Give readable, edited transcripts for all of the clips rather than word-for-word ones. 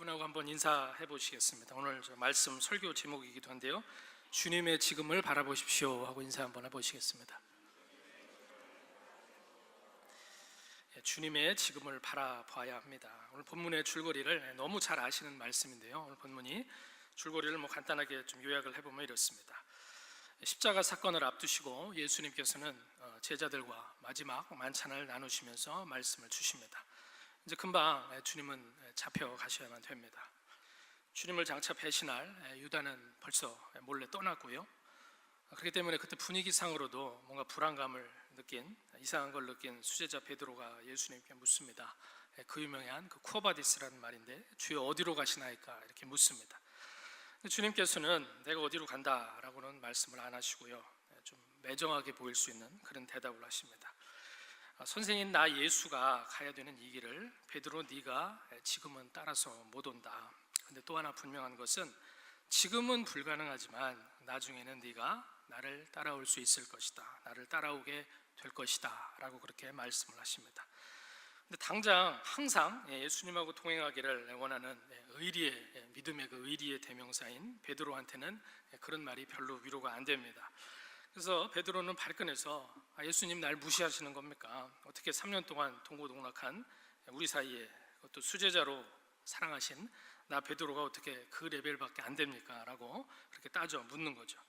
분하고 한번 인사해 보시겠습니다. 오늘 저 말씀 설교 제목이기도 한데요. 주님의 지금을 바라보십시오 하고 인사 한번 해보시겠습니다. 주님의 지금을 바라봐야 합니다. 오늘 본문의 줄거리를 너무 잘 아시는 말씀인데요. 오늘 본문이 줄거리를 간단하게 좀 요약을 해보면 이렇습니다. 십자가 사건을 앞두시고 예수님께서는 제자들과 마지막 만찬을 나누시면서 말씀을 주십니다. 이제 금방 주님은 잡혀가셔야만 됩니다. 주님을 장차 배신할 유다는 벌써 몰래 떠났고요. 그렇기 때문에 그때 분위기상으로도 뭔가 불안감을 느낀, 이상한 걸 느낀 수제자 베드로가 예수님께 묻습니다. 그 유명한 그 쿠어바디스라는 말인데, 주여 어디로 가시나이까 이렇게 묻습니다. 주님께서는 내가 어디로 간다라고는 말씀을 안 하시고요, 좀 매정하게 보일 수 있는 그런 대답을 하십니다. 선생님, 나 예수가 가야 되는 이 길을 베드로 네가 지금은 따라서 못 온다. 근데 또 하나 분명한 것은 지금은 불가능하지만 나중에는 네가 나를 따라올 수 있을 것이다. 나를 따라오게 될 것이다 라고 그렇게 말씀을 하십니다. 근데 당장 항상 예수님하고 동행하기를 원하는 의리의, 믿음의 그 의리의 대명사인 베드로한테는 그런 말이 별로 위로가 안 됩니다. 그래서 베드로는 발끈해서 예수님 날 무시하시는 겁니까? 어떻게 3년 동안 동고동락한 우리 사이에 그것도 수제자로 사랑하신 나 베드로가 어떻게 그 레벨밖에 안 됩니까? 라고 그렇게 따져 묻는 거죠.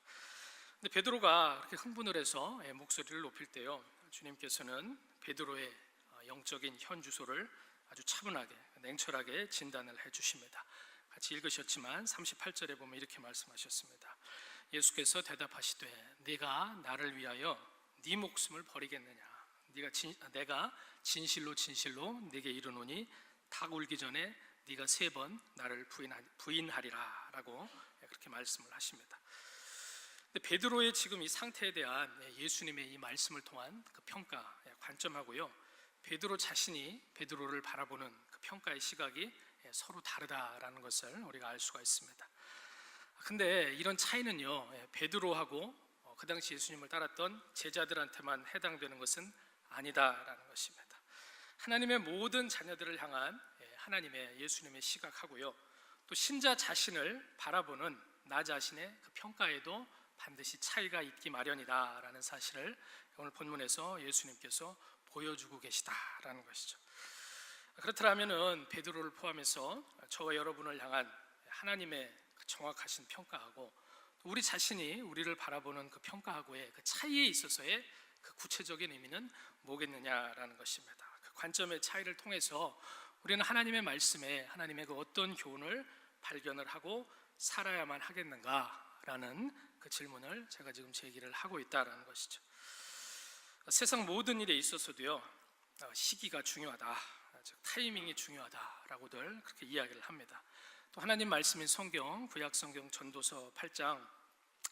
근데 베드로가 그렇게 흥분을 해서 목소리를 높일 때요, 주님께서는 베드로의 영적인 현 주소를 아주 차분하게 냉철하게 진단을 해주십니다. 같이 읽으셨지만 38절에 보면 이렇게 말씀하셨습니다. 예수께서 대답하시되 네가 나를 위하여 네 목숨을 버리겠느냐? 내가 진실로 진실로 네게 이르노니 닭 울기 전에 네가 3번 나를 부인하리라 라고 그렇게 말씀을 하십니다. 근데 베드로의 지금 이 상태에 대한 예수님의 이 말씀을 통한 그 평가, 관점하고요, 베드로 자신이 베드로를 바라보는 그 평가의 시각이 서로 다르다라는 것을 우리가 알 수가 있습니다. 근데 이런 차이는요, 베드로하고 그 당시 예수님을 따랐던 제자들한테만 해당되는 것은 아니다라는 것입니다. 하나님의 모든 자녀들을 향한 하나님의 예수님의 시각하고요, 또 신자 자신을 바라보는 나 자신의 그 평가에도 반드시 차이가 있기 마련이다라는 사실을 오늘 본문에서 예수님께서 보여주고 계시다라는 것이죠. 그렇다면은 베드로를 포함해서 저와 여러분을 향한 하나님의 정확하신 평가하고 우리 자신이 우리를 바라보는 그 평가하고의 그 차이에 있어서의 그 구체적인 의미는 뭐겠느냐라는 것입니다. 그 관점의 차이를 통해서 우리는 하나님의 말씀에 하나님의 그 어떤 교훈을 발견을 하고 살아야만 하겠는가라는 그 질문을 제가 지금 제기를 하고 있다라는 것이죠. 세상 모든 일에 있어서도요, 시기가 중요하다, 즉 타이밍이 중요하다라고들 그렇게 이야기를 합니다. 또 하나님 말씀인 성경, 구약성경 전도서 8장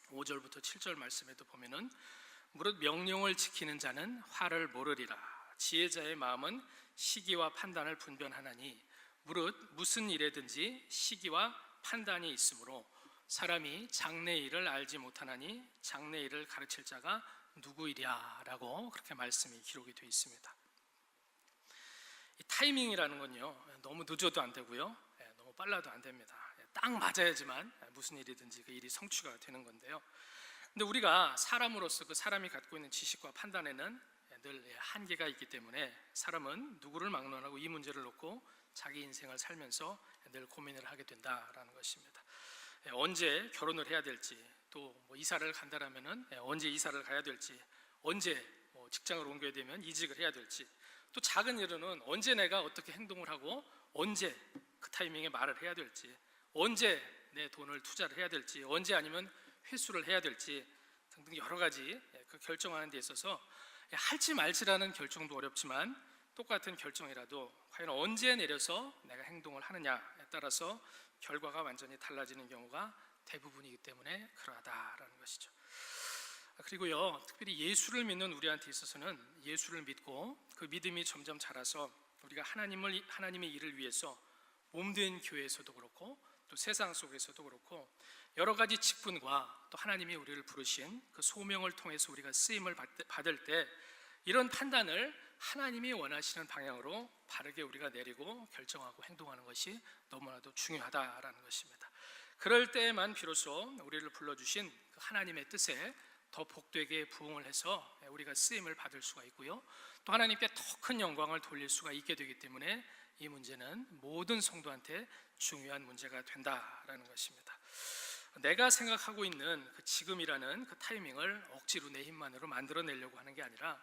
5절부터 7절 말씀에도 보면은 무릇 명령을 지키는 자는 화를 모르리라. 지혜자의 마음은 시기와 판단을 분별하나니 무릇 무슨 일에든지 시기와 판단이 있으므로 사람이 장래의 일을 알지 못하나니 장래의 일을 가르칠 자가 누구이랴 라고 그렇게 말씀이 기록이 되어 있습니다. 이 타이밍이라는 건요, 너무 늦어도 안 되고요, 너무 빨라도 안 됩니다. 딱 맞아야지만 무슨 일이든지 그 일이 성취가 되는 건데요. 근데 우리가 사람으로서 그 사람이 갖고 있는 지식과 판단에는 늘 한계가 있기 때문에 사람은 누구를 막론하고 이 문제를 놓고 자기 인생을 살면서 늘 고민을 하게 된다라는 것입니다. 언제 결혼을 해야 될지, 또 이사를 간다라면은 언제 이사를 가야 될지, 언제 직장을 옮겨야 되면 이직을 해야 될지, 또 작은 일은 언제 내가 어떻게 행동을 하고 언제 그 타이밍에 말을 해야 될지, 언제 내 돈을 투자를 해야 될지, 언제 아니면 회수를 해야 될지 등등 여러 가지 그 결정하는 데 있어서 할지 말지라는 결정도 어렵지만 똑같은 결정이라도 과연 언제 내려서 내가 행동을 하느냐에 따라서 결과가 완전히 달라지는 경우가 대부분이기 때문에 그러하다라는 것이죠. 그리고요, 특별히 예수를 믿는 우리한테 있어서는 예수를 믿고 그 믿음이 점점 자라서 우리가 하나님의 일을 위해서 몸된 교회에서도 그렇고 또 세상 속에서도 그렇고 여러 가지 직분과 또 하나님이 우리를 부르신 그 소명을 통해서 우리가 쓰임을 받을 때 이런 판단을 하나님이 원하시는 방향으로 바르게 우리가 내리고 결정하고 행동하는 것이 너무나도 중요하다라는 것입니다. 그럴 때에만 비로소 우리를 불러주신 그 하나님의 뜻에 더 복되게 부응을 해서 우리가 쓰임을 받을 수가 있고요, 또 하나님께 더 큰 영광을 돌릴 수가 있게 되기 때문에 이 문제는 모든 성도한테 중요한 문제가 된다라는 것입니다. 내가 생각하고 있는 그 지금이라는 그 타이밍을 억지로 내 힘만으로 만들어내려고 하는 게 아니라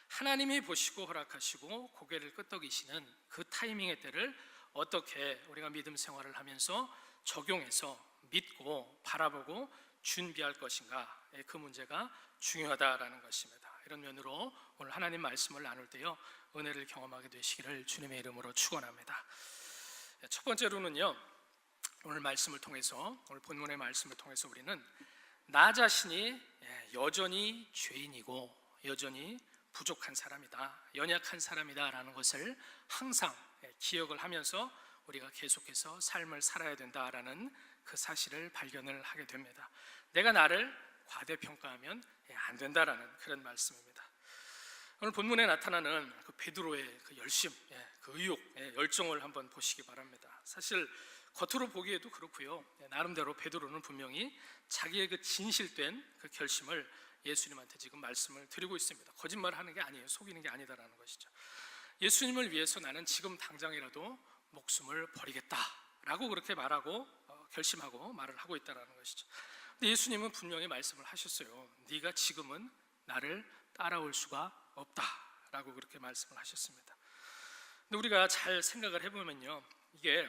하나님이 보시고 허락하시고 고개를 끄덕이시는 그 타이밍의 때를 어떻게 우리가 믿음 생활을 하면서 적용해서 믿고 바라보고 준비할 것인가, 그 문제가 중요하다라는 것입니다. 이런 면으로 오늘 하나님 말씀을 나눌 때요, 은혜를 경험하게 되시기를 주님의 이름으로 축원합니다. 첫 번째로는요, 오늘 말씀을 통해서, 오늘 본문의 말씀을 통해서 우리는 나 자신이 여전히 죄인이고 여전히 부족한 사람이다, 연약한 사람이다 라는 것을 항상 기억을 하면서 우리가 계속해서 삶을 살아야 된다라는 그 사실을 발견을 하게 됩니다. 내가 나를 과대평가하면 안 된다라는 그런 말씀입니다. 오늘 본문에 나타나는 그 베드로의 그 열심, 그 의욕, 열정을 한번 보시기 바랍니다. 사실 겉으로 보기에도 그렇고요, 나름대로 베드로는 분명히 자기의 그 진실된 그 결심을 예수님한테 지금 말씀을 드리고 있습니다. 거짓말하는 게 아니에요. 속이는 게 아니다라는 것이죠. 예수님을 위해서 나는 지금 당장이라도 목숨을 버리겠다라고 그렇게 말하고 결심하고 말을 하고 있다라는 것이죠. 근데 예수님은 분명히 말씀을 하셨어요. 네가 지금은 나를 따라올 수가 없다라고 그렇게 말씀을 하셨습니다. 근데 우리가 잘 생각을 해보면요, 이게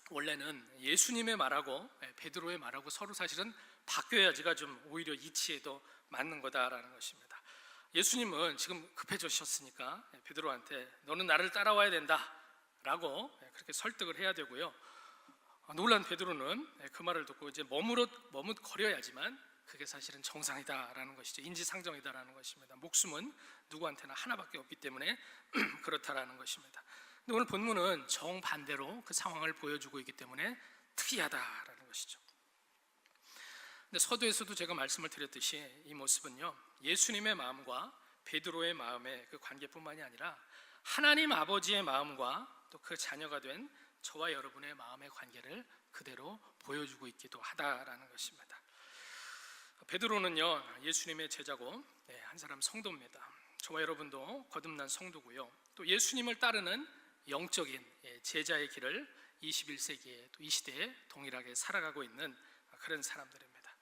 원래는 예수님의 말하고 베드로의 말하고 서로 사실은 바뀌어야지가 좀 오히려 이치에 더 맞는 거다라는 것입니다. 예수님은 지금 급해지셨으니까 베드로한테 너는 나를 따라와야 된다라고 그렇게 설득을 해야 되고요, 놀란 베드로는 그 말을 듣고 이제 머뭇거려야지만 그게 사실은 정상이다라는 것이죠. 인지상정이다라는 것입니다. 목숨은 누구한테나 하나밖에 없기 때문에 그렇다라는 것입니다. 근데 오늘 본문은 정반대로 그 상황을 보여주고 있기 때문에 특이하다라는 것이죠. 근데 서두에서도 제가 말씀을 드렸듯이 이 모습은요, 예수님의 마음과 베드로의 마음의 그 관계뿐만이 아니라 하나님 아버지의 마음과 또 그 자녀가 된 저와 여러분의 마음의 관계를 그대로 보여주고 있기도 하다라는 것입니다. 베드로는요, 예수님의 제자고 한 사람 성도입니다. 저와 여러분도 거듭난 성도고요, 또 예수님을 따르는 영적인 제자의 길을 21세기에 또 이 시대에 동일하게 살아가고 있는 그런 사람들입니다.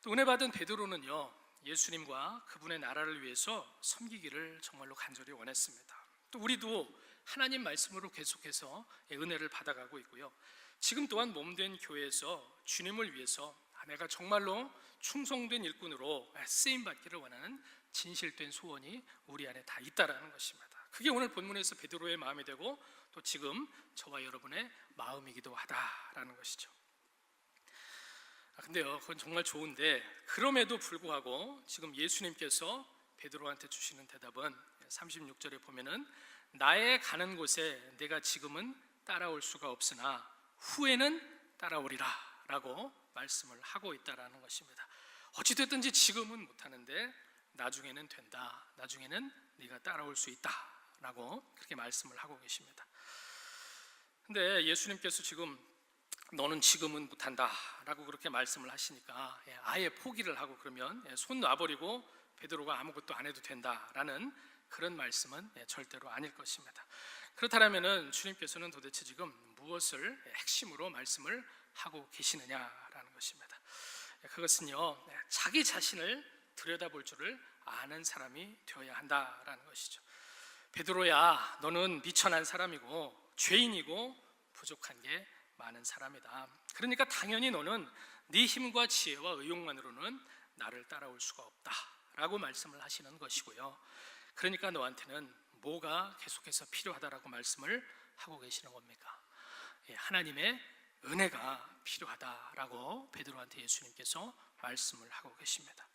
또 은혜 받은 베드로는요, 예수님과 그분의 나라를 위해서 섬기기를 정말로 간절히 원했습니다. 또 우리도 하나님 말씀으로 계속해서 은혜를 받아가고 있고요, 지금 또한 몸된 교회에서 주님을 위해서 내가 정말로 충성된 일꾼으로 쓰임받기를 원하는 진실된 소원이 우리 안에 다 있다라는 것입니다. 그게 오늘 본문에서 베드로의 마음이 되고 또 지금 저와 여러분의 마음이기도 하다라는 것이죠. 근데요, 그건 정말 좋은데 그럼에도 불구하고 지금 예수님께서 베드로한테 주시는 대답은 36절에 보면은 나의 가는 곳에 내가 지금은 따라올 수가 없으나 후에는 따라오리라 라고 말씀을 하고 있다라는 것입니다. 어찌됐든지 지금은 못하는데 나중에는 된다, 나중에는 네가 따라올 수 있다 라고 그렇게 말씀을 하고 계십니다. 근데 예수님께서 지금 너는 지금은 못한다 라고 그렇게 말씀을 하시니까 아예 포기를 하고 그러면 손 놔버리고 베드로가 아무것도 안 해도 된다라는 그런 말씀은 절대로 아닐 것입니다. 그렇다면 주님께서는 도대체 지금 무엇을 핵심으로 말씀을 하고 계시느냐라는 것입니다. 그것은요, 자기 자신을 들여다볼 줄을 아는 사람이 되어야 한다라는 것이죠. 베드로야, 너는 미천한 사람이고 죄인이고 부족한 게 많은 사람이다. 그러니까 당연히 너는 네 힘과 지혜와 의욕만으로는 나를 따라올 수가 없다라고 말씀을 하시는 것이고요, 그러니까 너한테는 뭐가 계속해서 필요하다라고 말씀을 하고 계시는 겁니까? 하나님의 은혜가 필요하다라고 베드로한테 예수님께서 말씀을 하고 계십니다.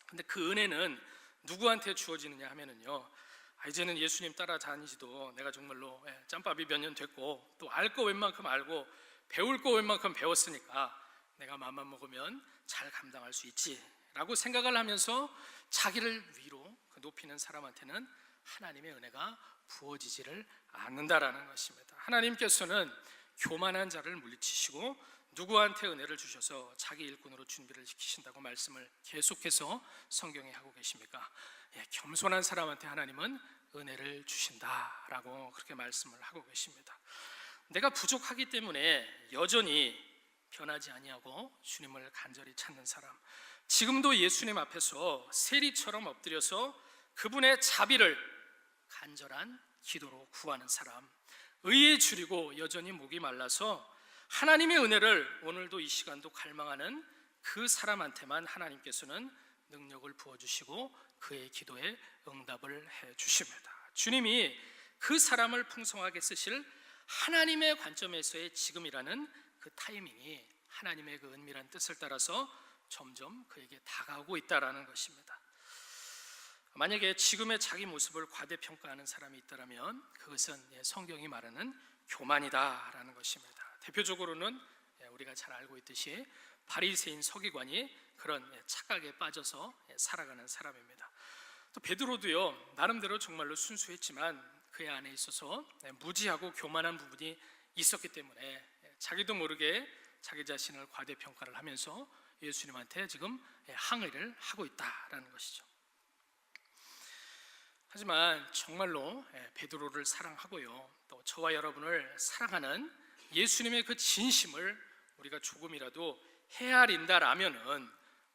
근데 그 은혜는 누구한테 주어지느냐 하면은요, 이제는 예수님 따라 다니지도 내가 정말로 짬밥이 몇 년 됐고 또 알 거 웬만큼 알고 배울 거 웬만큼 배웠으니까 내가 맘만 먹으면 잘 감당할 수 있지 라고 생각을 하면서 자기를 위로 높이는 사람한테는 하나님의 은혜가 부어지지를 않는다라는 것입니다. 하나님께서는 교만한 자를 물리치시고 누구한테 은혜를 주셔서 자기 일꾼으로 준비를 시키신다고 말씀을 계속해서 성경에 하고 계십니까? 겸손한 사람한테 하나님은 은혜를 주신다라고 그렇게 말씀을 하고 계십니다. 내가 부족하기 때문에 여전히 변하지 아니하고 주님을 간절히 찾는 사람, 지금도 예수님 앞에서 세리처럼 엎드려서 그분의 자비를 간절한 기도로 구하는 사람, 의에 줄이고 여전히 목이 말라서 하나님의 은혜를 오늘도 이 시간도 갈망하는 그 사람한테만 하나님께서는 능력을 부어주시고 그의 기도에 응답을 해주십니다. 주님이 그 사람을 풍성하게 쓰실 하나님의 관점에서의 지금이라는 그 타이밍이 하나님의 그 은밀한 뜻을 따라서 점점 그에게 다가오고 있다라는 것입니다. 만약에 지금의 자기 모습을 과대평가하는 사람이 있다면 그것은 성경이 말하는 교만이다라는 것입니다. 대표적으로는 우리가 잘 알고 있듯이 바리새인 서기관이 그런 착각에 빠져서 살아가는 사람입니다. 또 베드로도요, 나름대로 정말로 순수했지만 그의 안에 있어서 무지하고 교만한 부분이 있었기 때문에 자기도 모르게 자기 자신을 과대평가를 하면서 예수님한테 지금 항의를 하고 있다라는 것이죠. 하지만 정말로 베드로를 사랑하고요, 또 저와 여러분을 사랑하는 예수님의 그 진심을 우리가 조금이라도 헤아린다라면은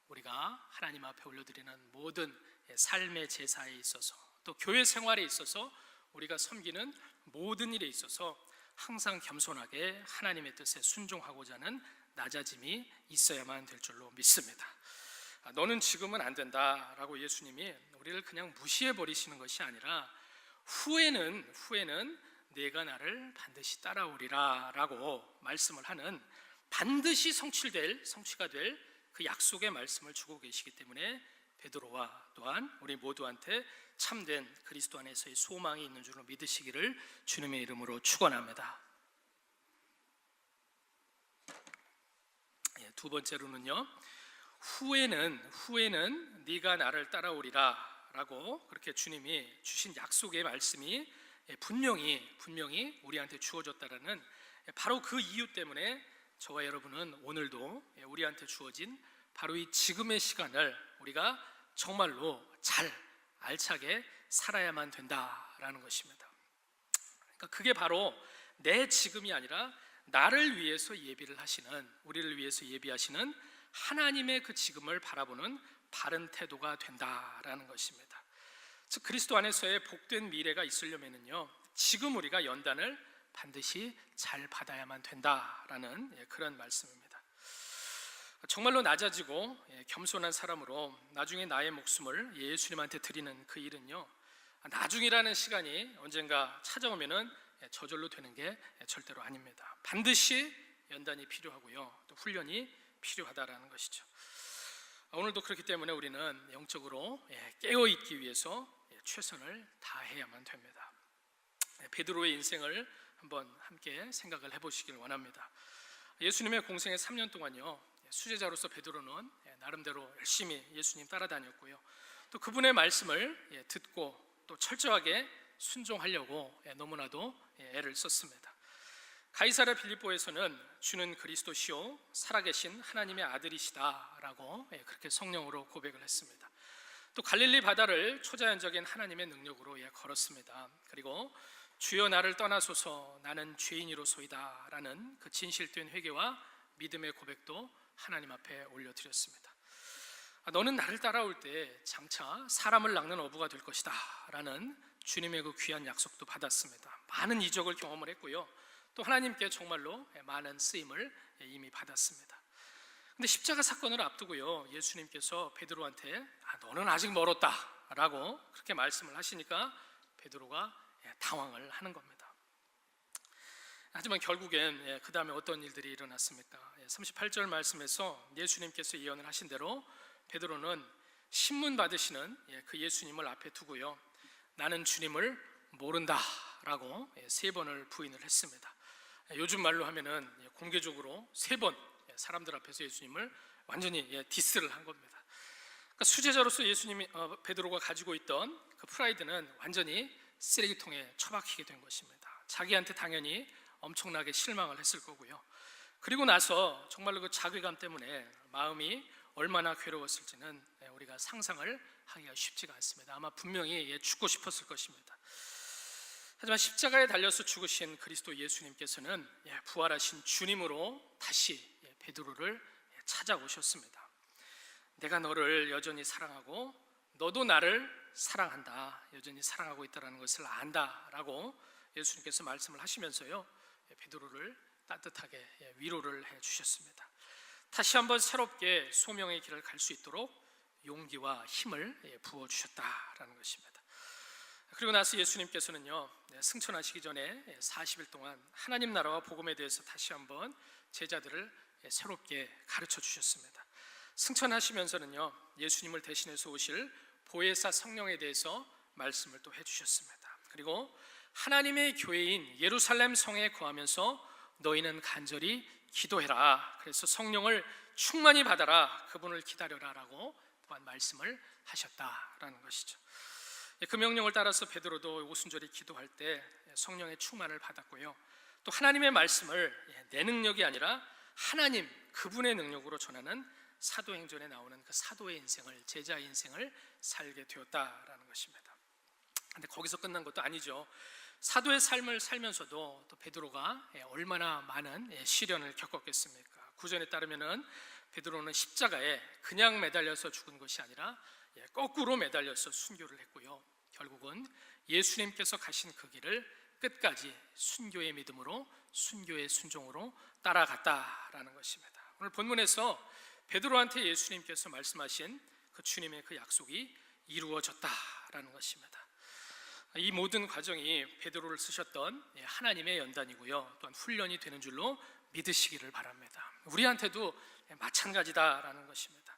우리가 하나님 앞에 올려드리는 모든 삶의 제사에 있어서 또 교회 생활에 있어서 우리가 섬기는 모든 일에 있어서 항상 겸손하게 하나님의 뜻에 순종하고자 하는 낮아짐이 있어야만 될 줄로 믿습니다. 너는 지금은 안 된다라고 예수님이 우리를 그냥 무시해 버리시는 것이 아니라 후에는 내가 나를 반드시 따라오리라 라고 말씀을 하는, 반드시 성취가 될 그 약속의 말씀을 주고 계시기 때문에 베드로와 또한 우리 모두한테 참된 그리스도 안에서의 소망이 있는 줄로 믿으시기를 주님의 이름으로 축원합니다. 두 번째로는요, 후에는 네가 나를 따라오리라 라고 그렇게 주님이 주신 약속의 말씀이 분명히 우리한테 주어졌다라는 바로 그 이유 때문에 저와 여러분은 오늘도 우리한테 주어진 바로 이 지금의 시간을 우리가 정말로 잘 알차게 살아야만 된다라는 것입니다. 그러니까 그게 바로 내 지금이 아니라 나를 위해서 예비를 하시는, 우리를 위해서 예비하시는 하나님의 그 지금을 바라보는 바른 태도가 된다라는 것입니다. 즉 그리스도 안에서의 복된 미래가 있으려면요, 지금 우리가 연단을 반드시 잘 받아야만 된다라는 그런 말씀입니다. 정말로 낮아지고 겸손한 사람으로 나중에 나의 목숨을 예수님한테 드리는 그 일은요, 나중이라는 시간이 언젠가 찾아오면은 저절로 되는 게 절대로 아닙니다. 반드시 연단이 필요하고요, 또 훈련이 필요하다라는 것이죠. 오늘도 그렇기 때문에 우리는 영적으로 깨어있기 위해서 최선을 다해야만 됩니다. 베드로의 인생을 한번 함께 생각을 해보시길 원합니다. 예수님의 공생의 3년 동안요, 수제자로서 베드로는 나름대로 열심히 예수님 따라다녔고요, 또 그분의 말씀을 듣고 또 철저하게 순종하려고 너무나도 애를 썼습니다. 가이사랴 빌립보에서는 주는 그리스도시요 살아계신 하나님의 아들이시다라고 그렇게 성령으로 고백을 했습니다. 또 갈릴리 바다를 초자연적인 하나님의 능력으로 걸었습니다. 그리고 주여 나를 떠나소서 나는 죄인이로소이다 라는 그 진실된 회개와 믿음의 고백도 하나님 앞에 올려드렸습니다. 너는 나를 따라올 때 장차 사람을 낚는 어부가 될 것이다 라는 주님의 그 귀한 약속도 받았습니다. 많은 이적을 경험을 했고요, 또 하나님께 정말로 많은 쓰임을 이미 받았습니다. 근데 십자가 사건을 앞두고요, 예수님께서 베드로한테 너는 아직 멀었다 라고 그렇게 말씀을 하시니까 베드로가 당황을 하는 겁니다. 하지만 결국엔 그 다음에 어떤 일들이 일어났습니까? 38절 말씀에서 예수님께서 예언을 하신 대로 베드로는 신문 받으시는 그 예수님을 앞에 두고요, 나는 주님을 모른다 라고 3번을 부인을 했습니다. 요즘 말로 하면은 공개적으로 3번 사람들 앞에서 예수님을 완전히 디스를 한 겁니다. 그러니까 수제자로서 예수님이 베드로가 가지고 있던 그 프라이드는 완전히 쓰레기통에 처박히게 된 것입니다. 자기한테 당연히 엄청나게 실망을 했을 거고요. 그리고 나서 정말로 그 자괴감 때문에 마음이 얼마나 괴로웠을지는 우리가 상상을 하기가 쉽지가 않습니다. 아마 분명히 죽고 싶었을 것입니다. 하지만 십자가에 달려서 죽으신 그리스도 예수님께서는 부활하신 주님으로 다시 베드로를 찾아오셨습니다. 내가 너를 여전히 사랑하고 너도 나를 사랑한다, 여전히 사랑하고 있다는 것을 안다라고 예수님께서 말씀을 하시면서요, 베드로를 따뜻하게 위로를 해주셨습니다. 다시 한번 새롭게 소명의 길을 갈 수 있도록 용기와 힘을 부어주셨다라는 것입니다. 그리고 나서 예수님께서는요, 승천하시기 전에 40일 동안 하나님 나라와 복음에 대해서 다시 한번 제자들을 새롭게 가르쳐 주셨습니다. 승천하시면서는요, 예수님을 대신해서 오실 보혜사 성령에 대해서 말씀을 또 해주셨습니다. 그리고 하나님의 교회인 예루살렘 성에 거하면서 너희는 간절히 기도해라, 그래서 성령을 충만히 받아라, 그분을 기다려라 라고 또한 말씀을 하셨다라는 것이죠. 그 명령을 따라서 베드로도 오순절에 기도할 때 성령의 충만을 받았고요, 또 하나님의 말씀을 내 능력이 아니라 하나님 그분의 능력으로 전하는 사도행전에 나오는 그 사도의 인생을, 제자의 인생을 살게 되었다라는 것입니다. 근데 거기서 끝난 것도 아니죠. 사도의 삶을 살면서도 또 베드로가 얼마나 많은 시련을 겪었겠습니까? 구전에 따르면은 베드로는 십자가에 그냥 매달려서 죽은 것이 아니라 거꾸로 매달려서 순교를 했고요, 결국은 예수님께서 가신 그 길을 끝까지 순교의 믿음으로, 순교의 순종으로 따라갔다라는 것입니다. 오늘 본문에서 베드로한테 예수님께서 말씀하신 그 주님의 그 약속이 이루어졌다라는 것입니다. 이 모든 과정이 베드로를 쓰셨던 하나님의 연단이고요, 또한 훈련이 되는 줄로 믿으시기를 바랍니다. 우리한테도 마찬가지다라는 것입니다.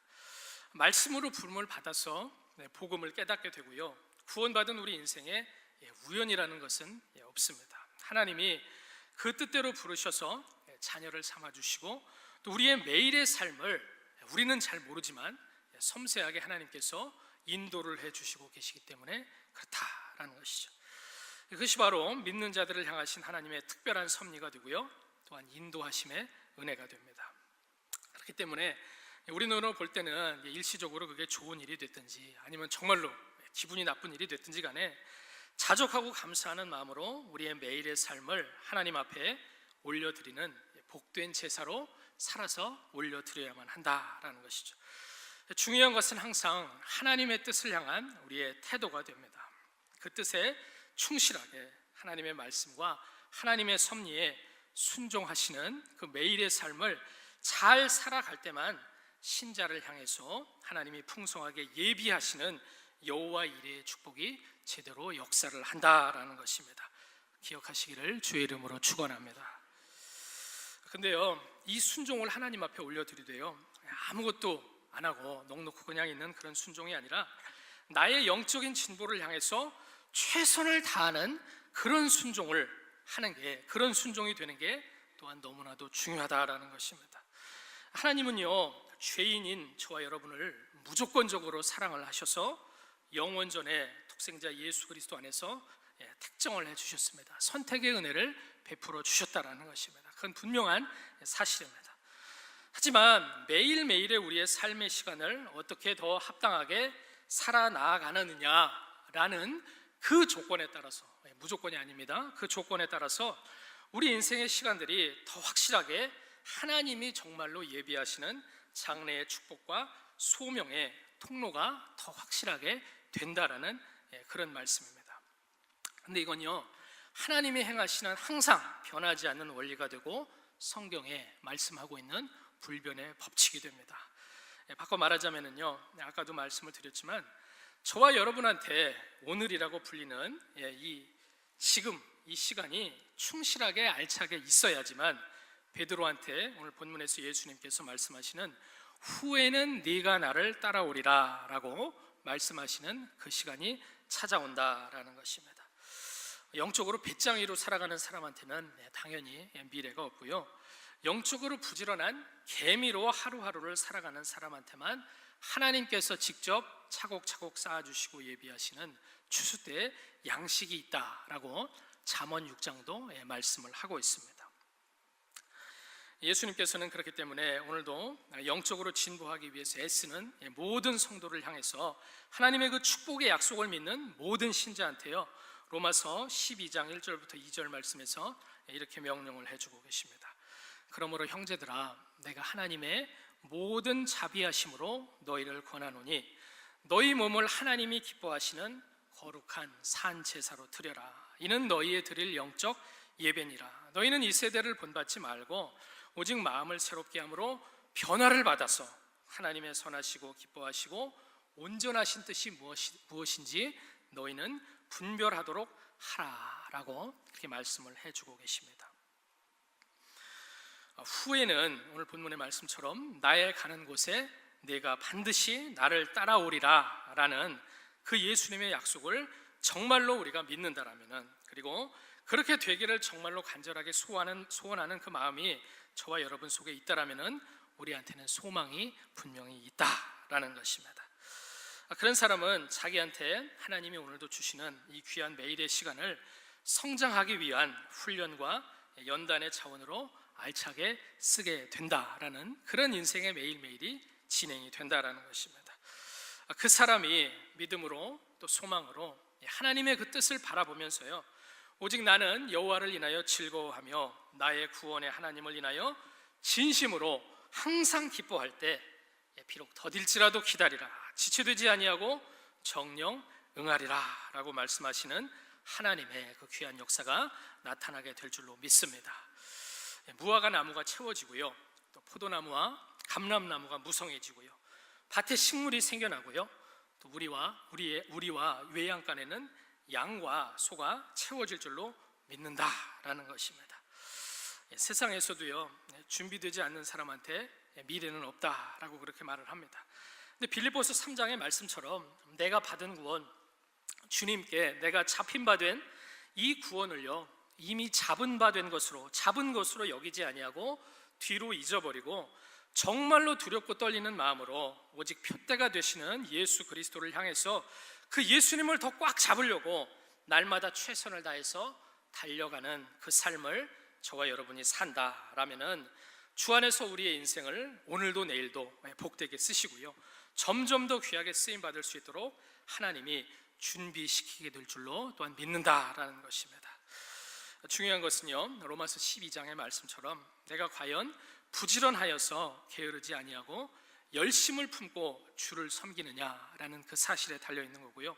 말씀으로 부름을 받아서 복음을 깨닫게 되고요, 구원받은 우리 인생에 우연이라는 것은 없습니다. 하나님이 그 뜻대로 부르셔서 자녀를 삼아주시고, 또 우리의 매일의 삶을 우리는 잘 모르지만 섬세하게 하나님께서 인도를 해주시고 계시기 때문에 그렇다라는 것이죠. 그것이 바로 믿는 자들을 향하신 하나님의 특별한 섭리가 되고요, 또한 인도하심의 은혜가 됩니다. 그렇기 때문에 우리 눈으로 볼 때는 일시적으로 그게 좋은 일이 됐든지 아니면 정말로 기분이 나쁜 일이 됐든지 간에 자족하고 감사하는 마음으로 우리의 매일의 삶을 하나님 앞에 올려드리는 복된 제사로 살아서 올려드려야만 한다라는 것이죠. 중요한 것은 항상 하나님의 뜻을 향한 우리의 태도가 됩니다. 그 뜻에 충실하게 하나님의 말씀과 하나님의 섭리에 순종하시는 그 매일의 삶을 잘 살아갈 때만 신자를 향해서 하나님이 풍성하게 예비하시는 여호와 이레의 축복이 제대로 역사를 한다라는 것입니다. 기억하시기를 주의 이름으로 축원합니다. 근데요, 이 순종을 하나님 앞에 올려드리되요, 아무것도 안 하고 넋놓고 그냥 있는 그런 순종이 아니라 나의 영적인 진보를 향해서 최선을 다하는 그런 순종을 하는 게, 그런 순종이 되는 게 또한 너무나도 중요하다라는 것입니다. 하나님은요, 죄인인 저와 여러분을 무조건적으로 사랑을 하셔서 영원전에 독생자 예수 그리스도 안에서 택정을 해주셨습니다. 선택의 은혜를 베풀어 주셨다라는 것입니다. 그건 분명한 사실입니다. 하지만 매일매일의 우리의 삶의 시간을 어떻게 더 합당하게 살아나가느냐라는 그 조건에 따라서, 무조건이 아닙니다, 그 조건에 따라서 우리 인생의 시간들이 더 확실하게 하나님이 정말로 예비하시는 장래의 축복과 소명의 통로가 더 확실하게 된다라는 그런 말씀입니다. 근데 이건요, 하나님이 행하시는 항상 변하지 않는 원리가 되고 성경에 말씀하고 있는 불변의 법칙이 됩니다. 바꿔 말하자면요, 아까도 말씀을 드렸지만 저와 여러분한테 오늘이라고 불리는 지금 이 시간이 충실하게 알차게 있어야지만 베드로한테 오늘 본문에서 예수님께서 말씀하시는 후에는 네가 나를 따라오리라 라고 말씀하시는 그 시간이 찾아온다라는 것입니다. 영적으로 배짱이로 살아가는 사람한테는 당연히 미래가 없고요, 영적으로 부지런한 개미로 하루하루를 살아가는 사람한테만 하나님께서 직접 차곡차곡 쌓아주시고 예비하시는 추수 때 양식이 있다라고 잠언 6장도 말씀을 하고 있습니다. 예수님께서는 그렇기 때문에 오늘도 영적으로 진보하기 위해서 애쓰는 모든 성도를 향해서 하나님의 그 축복의 약속을 믿는 모든 신자한테요, 로마서 12장 1절부터 2절 말씀에서 이렇게 명령을 해주고 계십니다. 그러므로 형제들아, 내가 하나님의 모든 자비하심으로 너희를 권하노니 너희 몸을 하나님이 기뻐하시는 거룩한 산 제사로 드려라. 이는 너희의 드릴 영적 예배니라. 너희는 이 세대를 본받지 말고 오직 마음을 새롭게 함으로 변화를 받아서 하나님의 선하시고 기뻐하시고 온전하신 뜻이 무엇인지 너희는 분별하도록 하라라고 그렇게 말씀을 해주고 계십니다. 후에는 오늘 본문의 말씀처럼 나의 가는 곳에 네가 반드시 나를 따라오리라 라는 그 예수님의 약속을 정말로 우리가 믿는다라면은, 그리고 그렇게 되기를 정말로 간절하게 소원하는 그 마음이 저와 여러분 속에 있다라면은 우리한테는 소망이 분명히 있다라는 것입니다. 그런 사람은 자기한테 하나님이 오늘도 주시는 이 귀한 매일의 시간을 성장하기 위한 훈련과 연단의 차원으로 알차게 쓰게 된다라는 그런 인생의 매일매일이 진행이 된다라는 것입니다. 그 사람이 믿음으로 또 소망으로 하나님의 그 뜻을 바라보면서요, 오직 나는 여호와를 인하여 즐거워하며 나의 구원의 하나님을 인하여 진심으로 항상 기뻐할 때 비록 더딜지라도 기다리라, 지체되지 아니하고 정령 응하리라 라고 말씀하시는 하나님의 그 귀한 역사가 나타나게 될 줄로 믿습니다. 무화과 나무가 채워지고요, 또 포도나무와 감람나무가 무성해지고요, 밭에 식물이 생겨나고요, 또 우리와 외양간에는 양과 소가 채워질 줄로 믿는다라는 것입니다. 세상에서도요, 준비되지 않는 사람한테 미래는 없다라고 그렇게 말을 합니다. 근데 빌립보서 3장의 말씀처럼 내가 받은 구원, 주님께 내가 잡힌 바 된 이 구원을요, 이미 잡은 것으로 여기지 아니하고 뒤로 잊어버리고 정말로 두렵고 떨리는 마음으로 오직 표대가 되시는 예수 그리스도를 향해서 그 예수님을 더 꽉 잡으려고 날마다 최선을 다해서 달려가는 그 삶을 저와 여러분이 산다라면은 주 안에서 우리의 인생을 오늘도 내일도 복되게 쓰시고요, 점점 더 귀하게 쓰임 받을 수 있도록 하나님이 준비시키게 될 줄로 또한 믿는다라는 것입니다. 중요한 것은요, 로마서 12장의 말씀처럼 내가 과연 부지런하여서 게으르지 아니하고 열심을 품고 주를 섬기느냐라는 그 사실에 달려있는 거고요,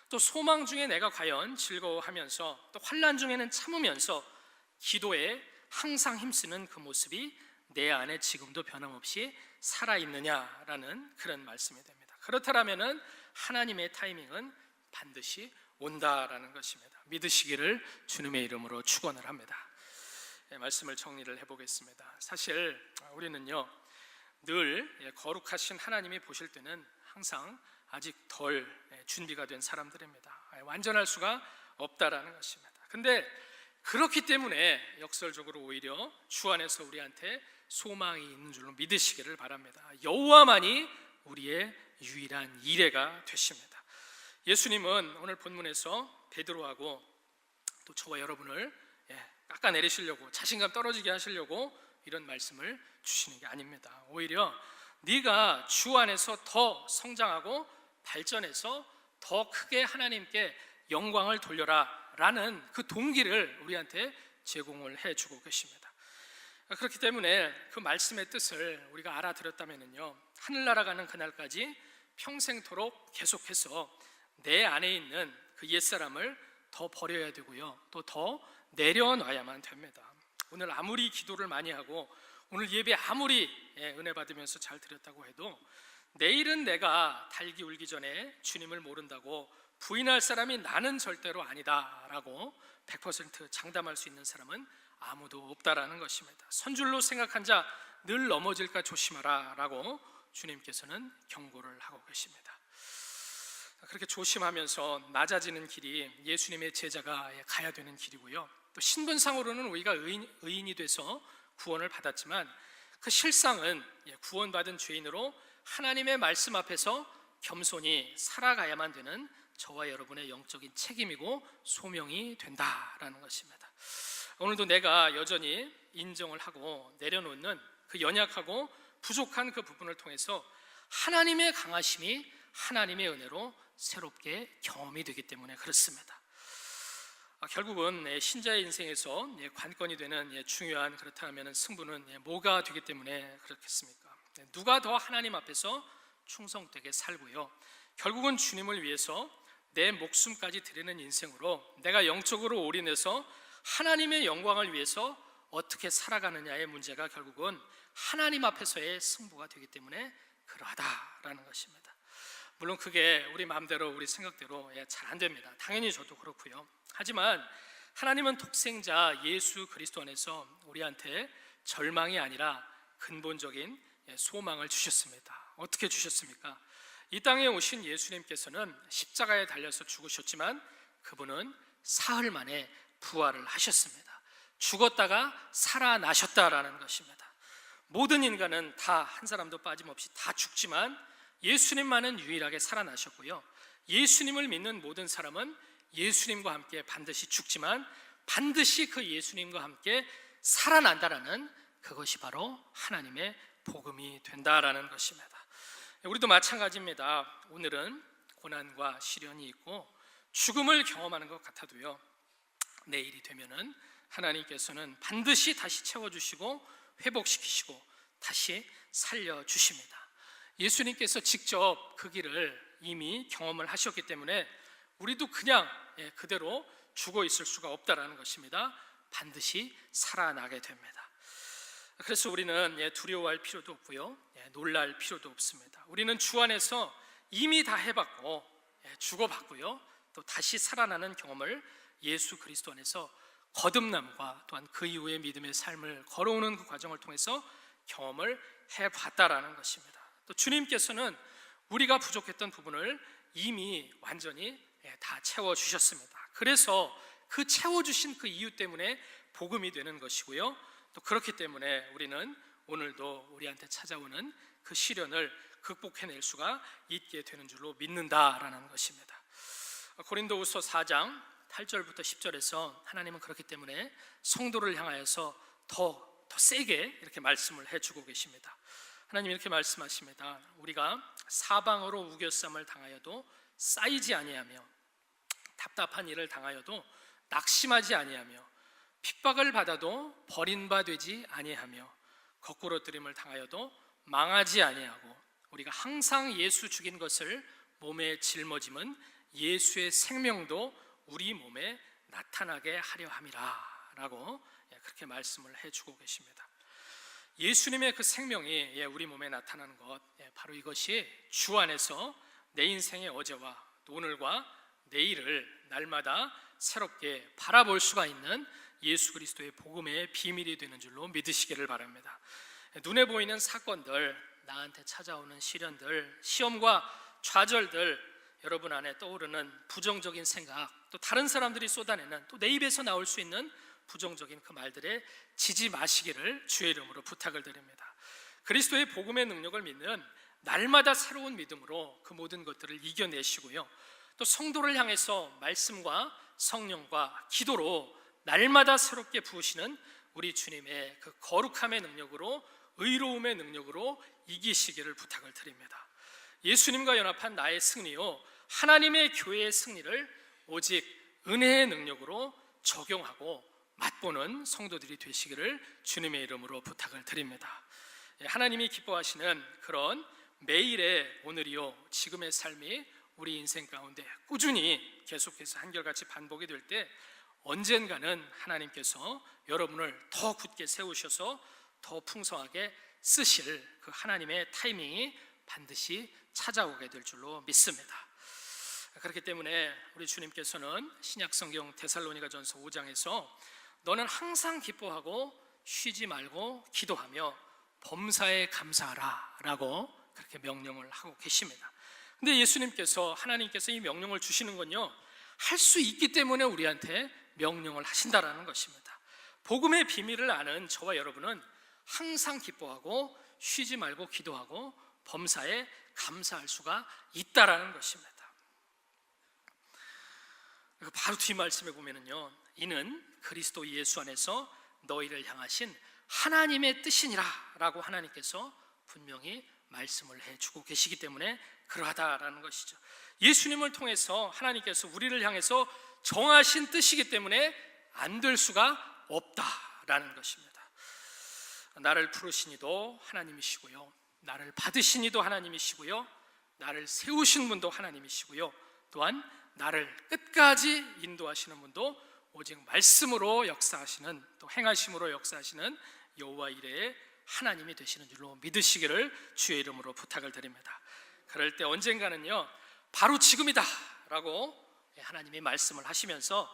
또 소망 중에 내가 과연 즐거워하면서 또 환난 중에는 참으면서 기도에 항상 힘쓰는 그 모습이 내 안에 지금도 변함없이 살아있느냐라는 그런 말씀이 됩니다. 그렇다면은 하나님의 타이밍은 반드시 온다라는 것입니다. 믿으시기를 주님의 이름으로 축원을 합니다. 말씀을 정리를 해보겠습니다. 사실 우리는요, 늘 거룩하신 하나님이 보실 때는 항상 아직 덜 준비가 된 사람들입니다. 완전할 수가 없다라는 것입니다. 근데 그렇기 때문에 역설적으로 오히려 주 안에서 우리한테 소망이 있는 줄로 믿으시기를 바랍니다. 여호와만이 우리의 유일한 이레가 되십니다. 예수님은 오늘 본문에서 베드로하고 또 저와 여러분을 깎아내리시려고, 자신감 떨어지게 하시려고 이런 말씀을 주시는 게 아닙니다. 오히려 네가 주 안에서 더 성장하고 발전해서 더 크게 하나님께 영광을 돌려라 라는 그 동기를 우리한테 제공을 해주고 계십니다. 그렇기 때문에 그 말씀의 뜻을 우리가 알아들었다면요, 하늘나라 가는 그날까지 평생토록 계속해서 내 안에 있는 그 옛사람을 더 버려야 되고요, 또 더 내려놔야만 됩니다. 오늘 아무리 기도를 많이 하고 오늘 예배 아무리 은혜 받으면서 잘 드렸다고 해도 내일은 내가 달기 울기 전에 주님을 모른다고 부인할 사람이 나는 절대로 아니다 라고 100% 장담할 수 있는 사람은 아무도 없다라는 것입니다. 선줄로 생각한 자 늘 넘어질까 조심하라 라고 주님께서는 경고를 하고 계십니다. 그렇게 조심하면서 낮아지는 길이 예수님의 제자가 가야 되는 길이고요, 또 신분상으로는 우리가 의인이 돼서 구원을 받았지만 그 실상은 구원받은 죄인으로 하나님의 말씀 앞에서 겸손히 살아가야만 되는 저와 여러분의 영적인 책임이고 소명이 된다라는 것입니다. 오늘도 내가 여전히 인정을 하고 내려놓는 그 연약하고 부족한 그 부분을 통해서 하나님의 강하심이 하나님의 은혜로 새롭게 경험이 되기 때문에 그렇습니다. 결국은 신자의 인생에서 관건이 되는 중요한, 그렇다면 승부는 뭐가 되기 때문에 그렇겠습니까? 누가 더 하나님 앞에서 충성되게 살고요, 결국은 주님을 위해서 내 목숨까지 드리는 인생으로 내가 영적으로 올인해서 하나님의 영광을 위해서 어떻게 살아가느냐의 문제가 결국은 하나님 앞에서의 승부가 되기 때문에 그러하다라는 것입니다. 물론 그게 우리 마음대로 우리 생각대로 잘 안 됩니다. 당연히 저도 그렇고요. 하지만 하나님은 독생자 예수 그리스도 안에서 우리한테 절망이 아니라 근본적인 소망을 주셨습니다. 어떻게 주셨습니까? 이 땅에 오신 예수님께서는 십자가에 달려서 죽으셨지만 그분은 사흘 만에 부활을 하셨습니다. 죽었다가 살아나셨다라는 것입니다. 모든 인간은 다 한 사람도 빠짐없이 다 죽지만 예수님만은 유일하게 살아나셨고요, 예수님을 믿는 모든 사람은 예수님과 함께 반드시 죽지만 반드시 그 예수님과 함께 살아난다라는, 그것이 바로 하나님의 복음이 된다라는 것입니다. 우리도 마찬가지입니다. 오늘은 고난과 시련이 있고 죽음을 경험하는 것 같아도요, 내일이 되면은 하나님께서는 반드시 다시 채워주시고 회복시키시고 다시 살려주십니다. 예수님께서 직접 그 길을 이미 경험을 하셨기 때문에 우리도 그냥 그대로 죽어 있을 수가 없다라는 것입니다. 반드시 살아나게 됩니다. 그래서 우리는 두려워할 필요도 없고요, 놀랄 필요도 없습니다. 우리는 주 안에서 이미 다 해봤고 죽어봤고요, 또 다시 살아나는 경험을 예수 그리스도 안에서 거듭남과 또한 그 이후의 믿음의 삶을 걸어오는 그 과정을 통해서 경험을 해봤다라는 것입니다. 또 주님께서는 우리가 부족했던 부분을 이미 완전히 다 채워주셨습니다. 그래서 그 채워주신 그 이유 때문에 복음이 되는 것이고요, 또 그렇기 때문에 우리는 오늘도 우리한테 찾아오는 그 시련을 극복해낼 수가 있게 되는 줄로 믿는다라는 것입니다. 고린도후서 4장 8절부터 10절에서 하나님은 그렇기 때문에 성도를 향하여서 더 세게 이렇게 말씀을 해주고 계십니다. 하나님 이렇게 말씀하십니다. 우리가 사방으로 우겨쌈을 당하여도 쌓이지 아니하며 답답한 일을 당하여도 낙심하지 아니하며 핍박을 받아도 버림받지 아니하며 거꾸러뜨림을 당하여도 망하지 아니하고 우리가 항상 예수 죽인 것을 몸에 짊어짐은 예수의 생명도 우리 몸에 나타나게 하려 함이라 라고 그렇게 말씀을 해주고 계십니다. 예수님의 그 생명이 우리 몸에 나타나는 것, 바로 이것이 주 안에서 내 인생의 어제와 오늘과 내일을 날마다 새롭게 바라볼 수가 있는 예수 그리스도의 복음의 비밀이 되는 줄로 믿으시기를 바랍니다. 눈에 보이는 사건들, 나한테 찾아오는 시련들, 시험과 좌절들, 여러분 안에 떠오르는 부정적인 생각, 또 다른 사람들이 쏟아내는, 또 내 입에서 나올 수 있는 부정적인 그 말들에 지지 마시기를 주의 이름으로 부탁을 드립니다. 그리스도의 복음의 능력을 믿는 날마다 새로운 믿음으로 그 모든 것들을 이겨내시고요, 또 성도를 향해서 말씀과 성령과 기도로 날마다 새롭게 부으시는 우리 주님의 그 거룩함의 능력으로, 의로움의 능력으로 이기시기를 부탁을 드립니다. 예수님과 연합한 나의 승리요, 하나님의 교회의 승리를 오직 은혜의 능력으로 적용하고 맛보는 성도들이 되시기를 주님의 이름으로 부탁을 드립니다. 하나님이 기뻐하시는 그런 매일의 오늘이요, 지금의 삶이 우리 인생 가운데 꾸준히 계속해서 한결같이 반복이 될 때 언젠가는 하나님께서 여러분을 더 굳게 세우셔서 더 풍성하게 쓰실 그 하나님의 타이밍이 반드시 찾아오게 될 줄로 믿습니다. 그렇기 때문에 우리 주님께서는 신약성경 데살로니가전서 5장에서 너는 항상 기뻐하고 쉬지 말고 기도하며 범사에 감사하라 라고 그렇게 명령을 하고 계십니다. 근데 예수님께서, 하나님께서 이 명령을 주시는 건요, 할 수 있기 때문에 우리한테 명령을 하신다라는 것입니다. 복음의 비밀을 아는 저와 여러분은 항상 기뻐하고 쉬지 말고 기도하고 범사에 감사할 수가 있다라는 것입니다. 바로 뒤 말씀에 보면은요, 이는 그리스도 예수 안에서 너희를 향하신 하나님의 뜻이니라 라고 하나님께서 분명히 말씀을 해주고 계시기 때문에 그러하다라는 것이죠. 예수님을 통해서 하나님께서 우리를 향해서 정하신 뜻이기 때문에 안 될 수가 없다라는 것입니다. 나를 부르신 이도 하나님이시고요, 나를 받으신 이도 하나님이시고요, 나를 세우신 분도 하나님이시고요, 또한 나를 끝까지 인도하시는 분도 오직 말씀으로 역사하시는, 또 행하심으로 역사하시는 여호와 이레의 하나님이 되시는 줄로 믿으시기를 주의 이름으로 부탁을 드립니다. 그럴 때 언젠가는요, 바로 지금이다 라고 하나님이 말씀을 하시면서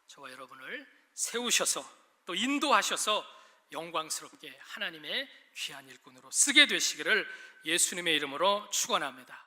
저와 여러분을 세우셔서 또 인도하셔서 영광스럽게 하나님의 귀한 일꾼으로 쓰게 되시기를 예수님의 이름으로 축원합니다.